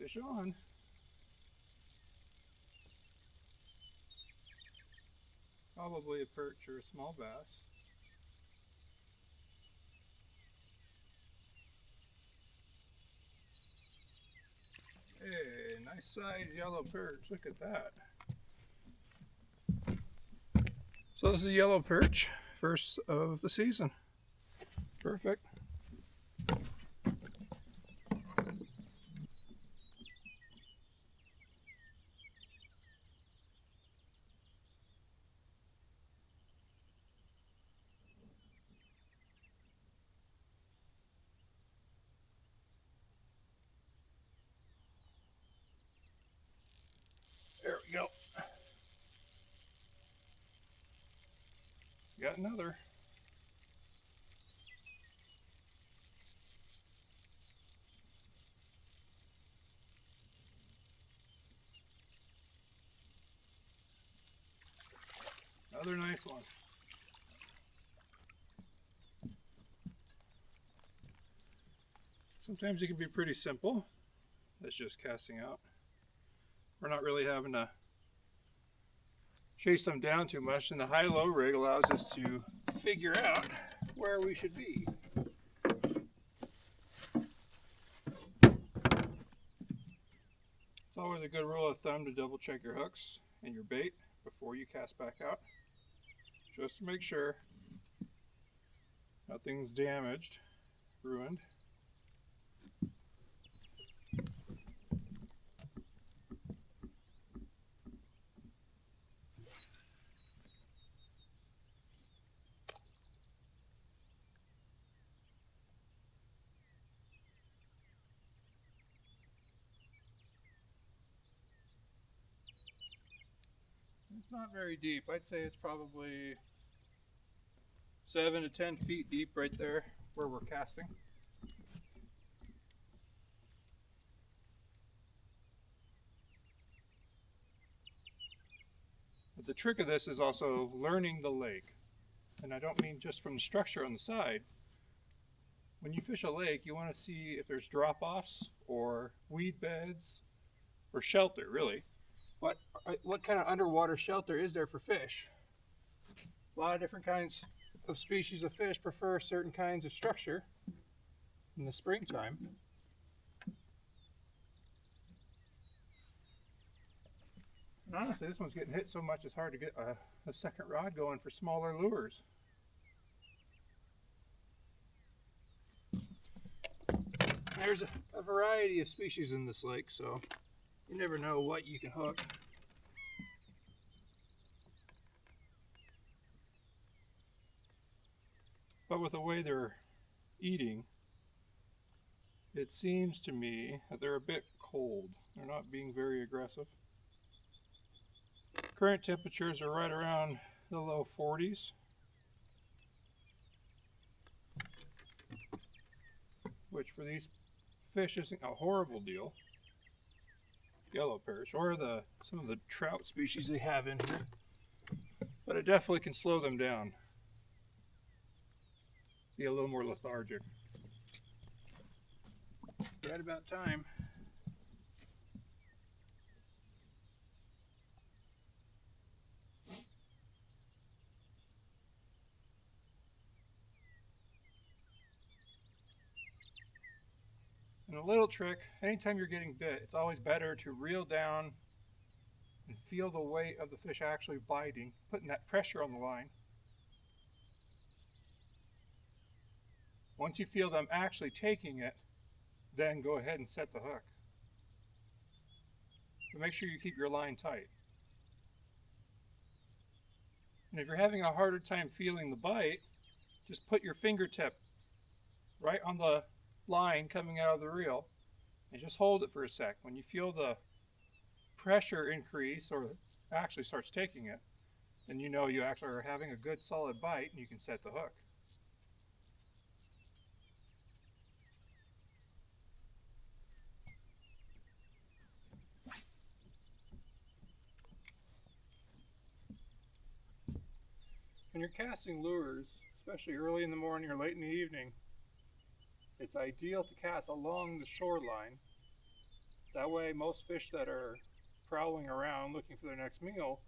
Fish on. Probably a perch or a small bass. Hey, nice size yellow perch. Look at that. So this is yellow perch, first of the season. Perfect. There we go. Got another. Another nice one. Sometimes it can be pretty simple. That's just casting out. We're not really having to chase them down too much, and the high-low rig allows us to figure out where we should be. It's always a good rule of thumb to double check your hooks and your bait before you cast back out, just to make sure nothing's damaged, ruined. It's not very deep. I'd say it's probably 7 to 10 feet deep right there where we're casting. But the trick of this is also learning the lake. And I don't mean just from the structure on the side. When you fish a lake, you want to see if there's drop-offs or weed beds or shelter, really. What kind of underwater shelter is there for fish? A lot of different kinds of species of fish prefer certain kinds of structure in the springtime. And honestly, this one's getting hit so much it's hard to get a second rod going for smaller lures. There's a variety of species in this lake, so you never know what you can hook. But with the way they're eating, it seems to me that they're a bit cold. They're not being very aggressive. Current temperatures are right around the low 40s. Which for these fish isn't a horrible deal. Yellow perch, or some of the trout species they have in here. But it definitely can slow them down. Be a little more lethargic. Right about time. And a little trick, anytime you're getting bit, it's always better to reel down and feel the weight of the fish actually biting, putting that pressure on the line. Once you feel them actually taking it, then go ahead and set the hook. But make sure you keep your line tight. And if you're having a harder time feeling the bite, just put your fingertip right on the line coming out of the reel and just hold it for a sec. When you feel the pressure increase or actually starts taking it, then you know you actually are having a good solid bite and you can set the hook. When you're casting lures, especially early in the morning or late in the evening, it's ideal to cast along the shoreline That way most fish that are prowling around looking for their next meal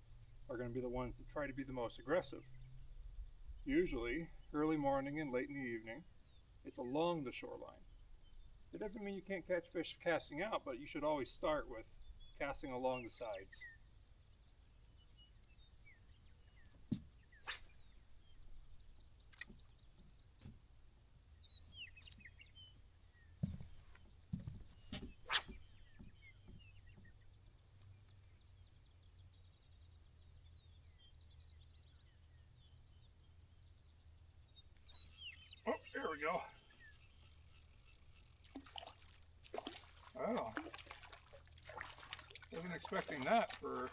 are going to be the ones that try to be the most aggressive. Usually early morning and late in the evening. It's along the shoreline. It doesn't mean you can't catch fish casting out, but you should always start with casting along the sides. Oh, there we go. Oh, wasn't expecting that for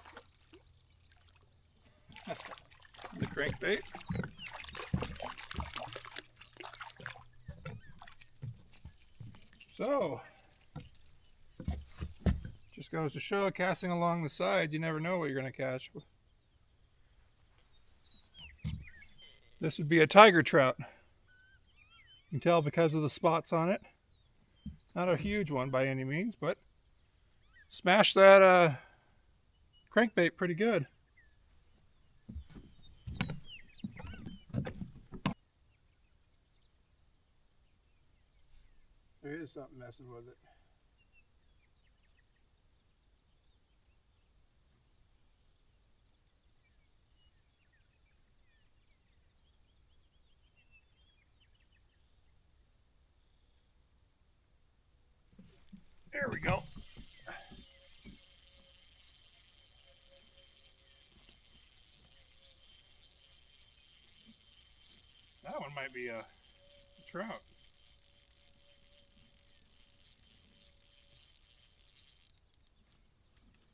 the crankbait. So, just goes to show, casting along the side, you never know what you're going to catch. This would be a tiger trout. You can tell because of the spots on it. Not a huge one by any means, but smashed that crankbait pretty good. There is something messing with it. There we go. That one might be a trout.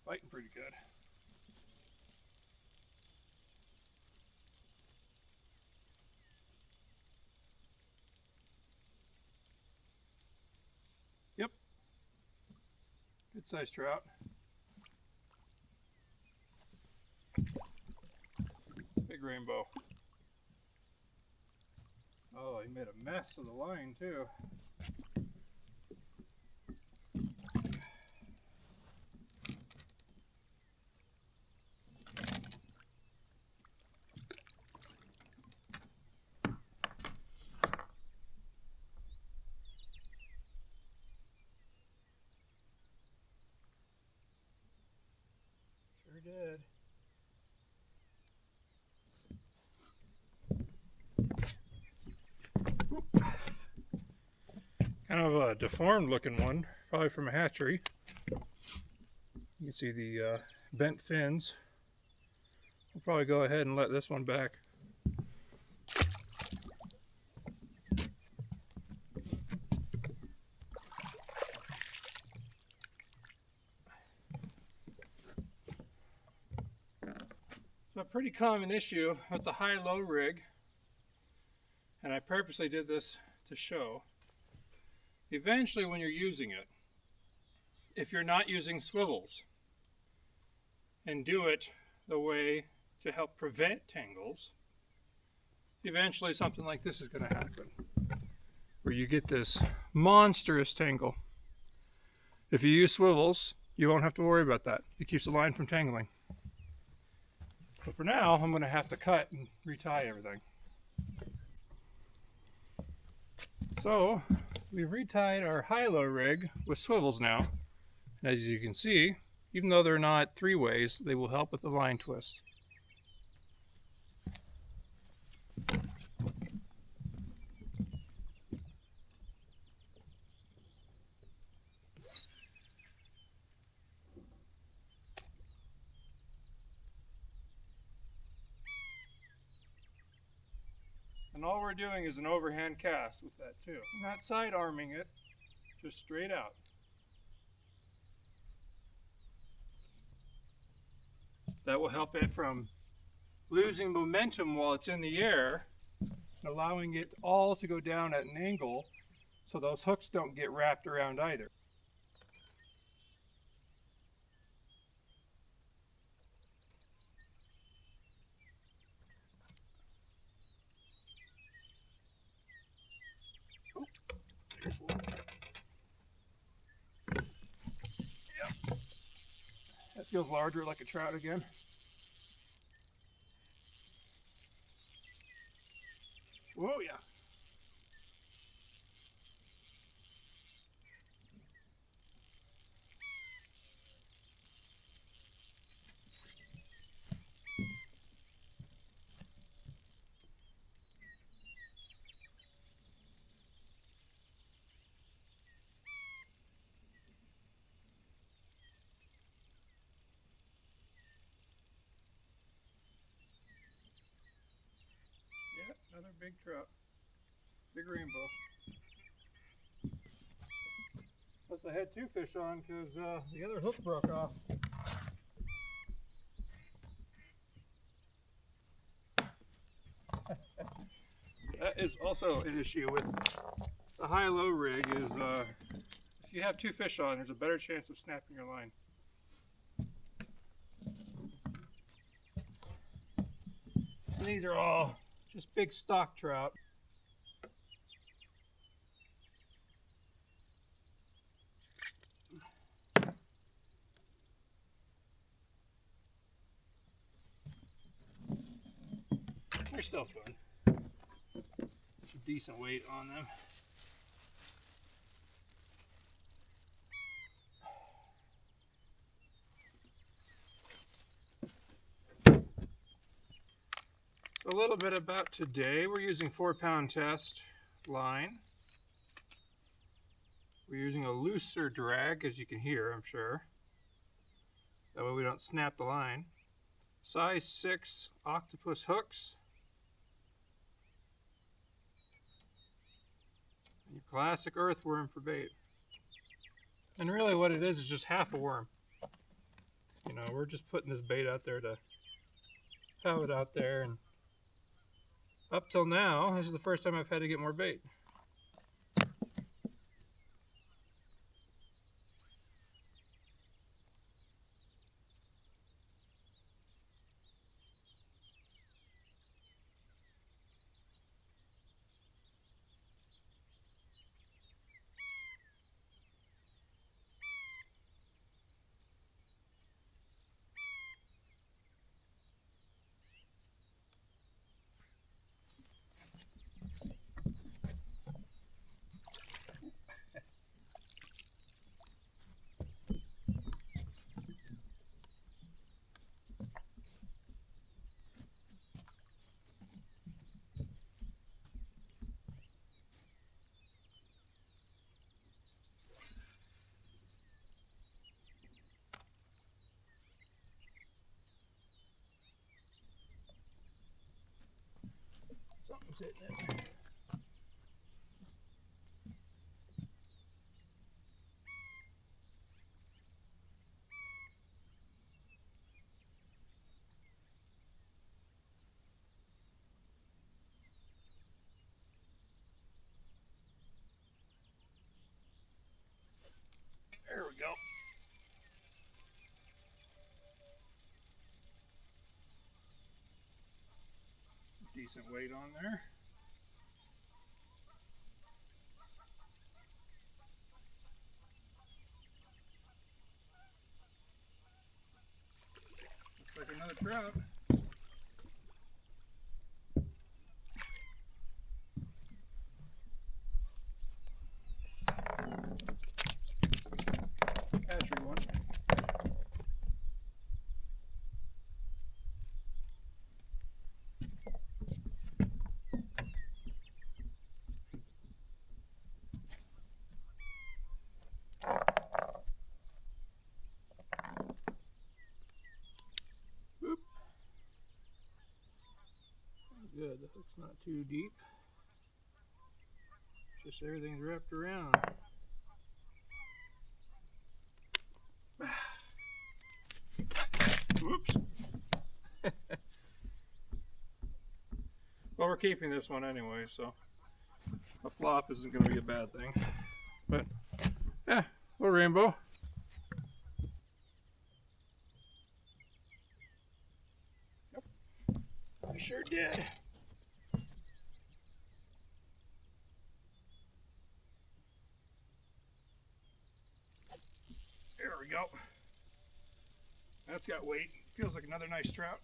Fighting pretty good. Yep. Good sized trout. Big rainbow. Oh, he made a mess of the line too. Sure did. Kind of a deformed looking one, probably from a hatchery. You can see the bent fins. We'll probably go ahead and let this one back. So a pretty common issue with the high-low rig, and I purposely did this to show, eventually when you're using it, if you're not using swivels and do it the way to help prevent tangles, eventually something like this is going to happen, where you get this monstrous tangle. If you use swivels, you won't have to worry about that. It keeps the line from tangling. But for now, I'm going to have to cut and retie everything. So, we've retied our high-low rig with swivels now. And as you can see, even though they're not three ways, they will help with the line twist. And all we're doing is an overhand cast with that too. Not side arming it, just straight out. That will help it from losing momentum while it's in the air, allowing it all to go down at an angle so those hooks don't get wrapped around either. feels larger, like a trout again. Whoa, yeah. Yeah, another big trout. Big rainbow. Plus I had 2 fish on because the other hook broke off. That is also an issue with the high-low rig is if you have 2 fish on, there's a better chance of snapping your line. And these are all just big stock trout. They're still fun. Some decent weight on them. So a little bit about today. We're using 4-pound test line. We're using a looser drag, as you can hear, I'm sure. That way we don't snap the line. Size 6 Octopus hooks. Your classic earthworm for bait. And really what it is just half a worm. You know, we're just putting this bait out there to have it out there, and up till now, this is the first time I've had to get more bait. Something's hitting it. There we go. Decent weight on there. Looks like another trout. Hatchery one. Boop. Good, the hook's not too deep. Just everything's wrapped around. Whoops. Well, we're keeping this one anyway, so a flop isn't going to be a bad thing. But, yeah, little rainbow. Yep, we sure did. There we go. That's got weight. Feels like another nice trout.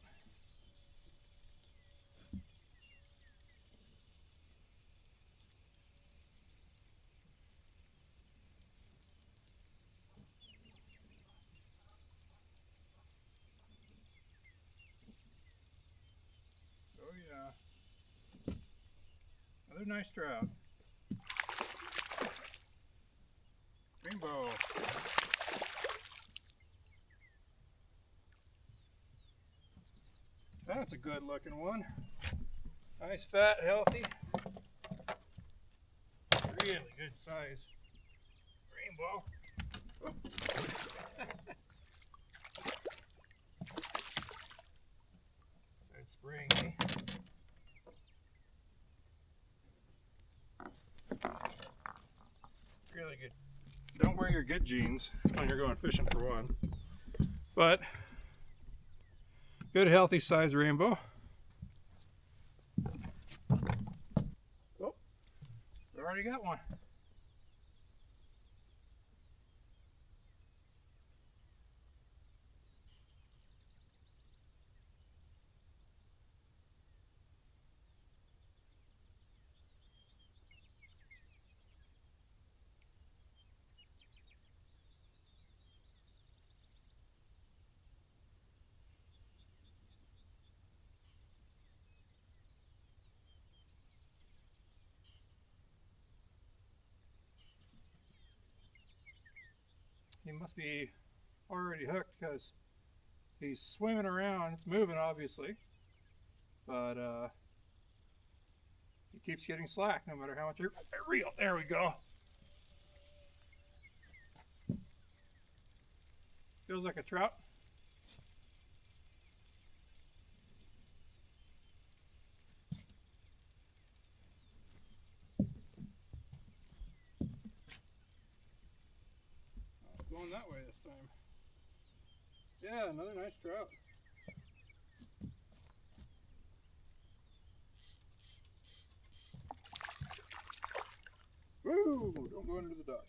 Oh yeah. Another nice trout. Rainbow. That's a good looking one. Nice, fat, healthy. Really good size. Rainbow. It's spring, eh? Really good. Don't wear your good jeans when you're going fishing for one. But good healthy size rainbow. Oh, we already got one. He must be already hooked because he's swimming around. It's moving, obviously, but he keeps getting slack no matter how much you reel. There we go. Feels like a trout. Going that way this time. Yeah, another nice trout. Woo! Don't go under the dock.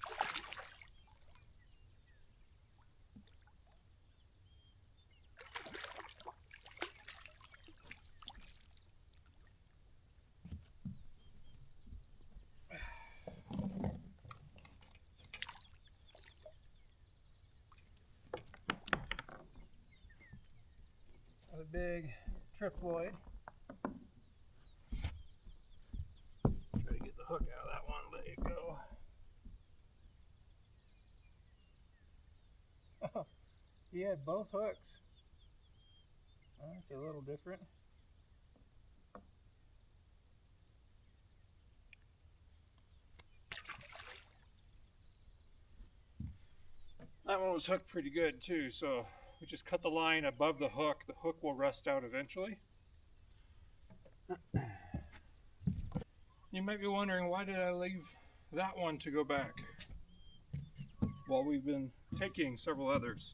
A big triploid. Try to get the hook out of that one, let it go. Oh, he had both hooks. That's a little different. That one was hooked pretty good too, so we just cut the line above the hook. The hook will rust out eventually. You might be wondering, why did I leave that one to go back while we've been taking several others?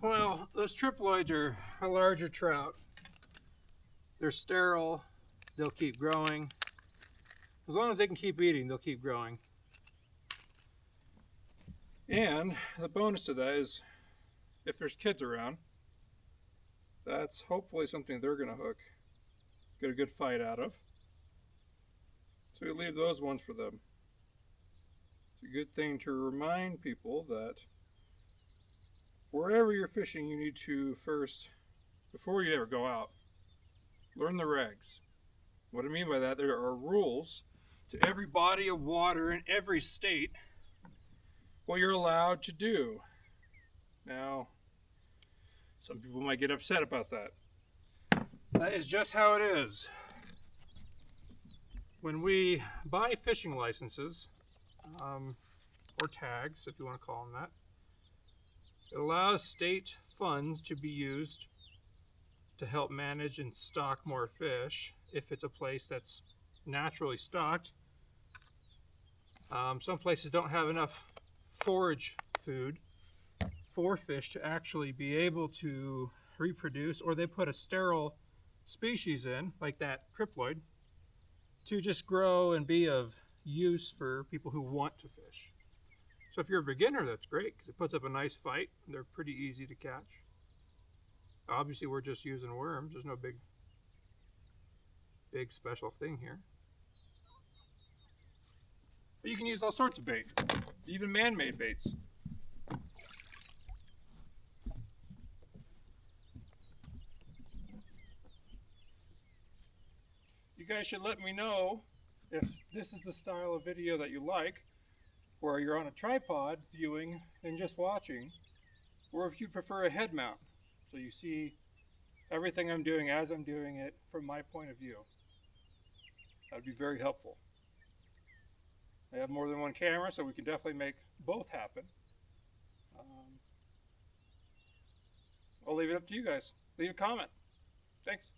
Well, those triploids are a larger trout. They're sterile, they'll keep growing. As long as they can keep eating, they'll keep growing. And the bonus to that is, if there's kids around, that's hopefully something they're going to hook, get a good fight out of. So we leave those ones for them. It's a good thing to remind people that wherever you're fishing, you need to first, before you ever go out, learn the regs. What I mean by that, there are rules to every body of water in every state what you're allowed to do. Now, some people might get upset about that. That is just how it is. When we buy fishing licenses, or tags, if you want to call them that, it allows state funds to be used to help manage and stock more fish if it's a place that's naturally stocked. Some places don't have enough forage food for fish to actually be able to reproduce, or they put a sterile species in, like that triploid, to just grow and be of use for people who want to fish. So if you're a beginner, that's great because it puts up a nice fight. They're pretty easy to catch. Obviously we're just using worms. There's no big special thing here. But you can use all sorts of bait, even man-made baits. You guys should let me know if this is the style of video that you like, or you're on a tripod viewing and just watching, or if you prefer a head mount, so you see everything I'm doing as I'm doing it from my point of view. That would be very helpful. I have more than one camera, so we can definitely make both happen. I'll leave it up to you guys. Leave a comment. Thanks.